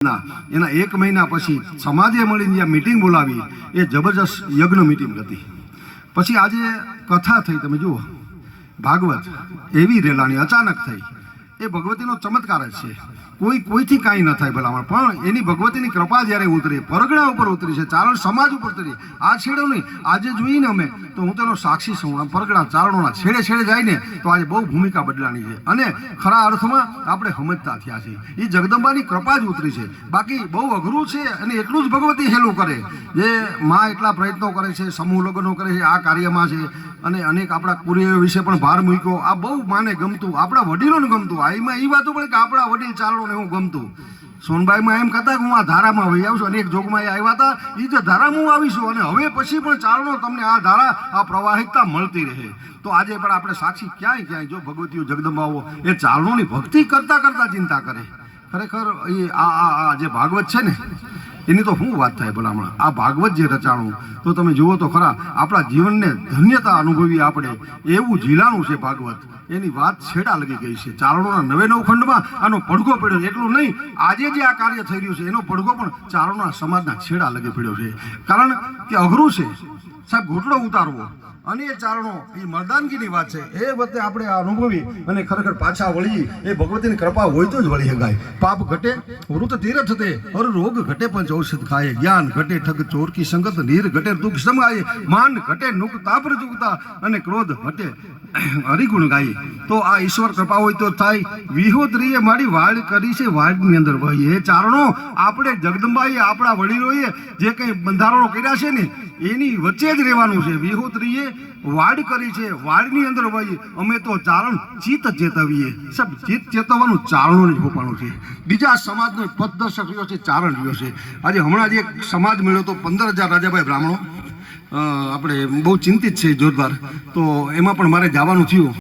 એના 1 મહિના પછી સમાજે મળીને જ્યાં મીટિંગ બોલાવી એ જબરજસ્ત યજ્ઞ મીટિંગ હતી. પછી આજે કથા થઈ, તમે જુઓ ભાગવત એવી રેલાણી અચાનક થઈ. એ ભગવતીનો ચમત્કાર જ છે. કોઈથી કાંઈ ન થાય ભલામણ, પણ એની ભગવતીની કૃપા જ્યારે ઉતરી, પરગણા ઉપર ઉતરી છે, ચારણ સમાજ ઉપર ઉતરી. આ છેડો નહીં, આજે જોઈને અમે તો હું તેનો સાક્ષી છું. આ પરગણા ચારણોના છેડે છેડે જાય ને તો આજે બહુ ભૂમિકા બદલાણી છે અને ખરા અર્થમાં આપણે સમજતા થયા છીએ. એ જગદંબાની કૃપા જ ઉતરી છે. બાકી બહુ અઘરું છે અને એટલું જ ભગવતી હેલું કરે. જે માં એટલા પ્રયત્નો કરે છે, સમૂહ લગ્નો કરે છે, આ કાર્યમાં છે અને અનેક આપણા કુરિયર વિશે પણ ભાર મૂક્યો. આ બહુ માને ગમતું, આપણા વડીલોને ગમતું. એમાં એ વાતો પણ કે આપણા વડીલ ચારણોને હું ગમતું. સોનબાઈમાં એમ કહેતા કે હું આ ધારામાં વહી આવું છું, અને એક જોગમાં એ આવ્યા હતા, એ જે ધારામાં હું આવીશું અને હવે પછી પણ ચારણો તમને આ ધારા, આ પ્રવાહિકતા મળતી રહે. તો આજે પણ આપણે સાક્ષી ક્યાંય જો ભગવતીઓ જગદંબાઓ એ ચારણોની ભક્તિ કરતા કરતા ચિંતા કરે. ખરેખર એ આ જે ભાગવત છે ને એની તો શું વાત થાય ભલામણ. આ ભાગવત જે રચાણું તો તમે જુઓ તો ખરા, આપણા જીવનને ધન્યતા અનુભવી આપણે એવું ઝીલાણું છે ભાગવત. એની વાત છેડા લગી ગઈ છે. ચારણોના 99 ખંડમાં આનો પડઘો પડ્યો. એટલું નહીં, આજે જે આ કાર્ય થઈ રહ્યું છે એનો પડઘો પણ ચારણોના સમાજના છેડા લગી પડ્યો છે. કારણ કે અઘરું છે સાહેબ ઘૂંટડો ઉતારવો, અને એ ચારણો એ મર્દાનગીની વાત છે. એ વખતે આપણે આ અનુભવી અને ખરેખર પાછા વળી એ ભગવતીની કૃપા હોય તો જ વળી શકાય. પાપ ઘટે વૃત તીરથ તે અર રોગ ઘટે પંચ ઔષધ ખાય, જ્ઞાન ઘટે ઠગ ચોર કી સંગત, નીર ઘટે દુઃખ સમાય, માન ઘટે નુક તાપ જુગતા, અને ક્રોધ ઘટે હરિગુણ ગાય. તો આ ઈશ્વર કૃપા હોય તો થાય. વિહોત્રીએ મારી વાડ કરી છે, વાડની અંદર વહી. એ ચારણો આપણે જગદંબાએ આપણા વડીલોએ જે કંઈ બંધારણો કર્યા છે ને એની વચ્ચે જ રહેવાનું છે. વિહોત્રીએ વાડ કરી છે, વાડની અંદર વહી. અમે તો ચારણ ચિત્ત ચેતવીએ. સબ ચિત્ત ચેતવવાનું ચારણોને જ હોવાનું છે. બીજા સમાજનો પથદર્શક રહ્યો છે, ચારણ રહ્યો છે. આજે હમણાં જ એક સમાજ મળ્યો તો 15,000 રાજાભાઈ બ્રાહ્મણો. આપણે બહુ ચિંતિત છે જોરદાર. તો એમાં પણ મારે જવાનું થયું.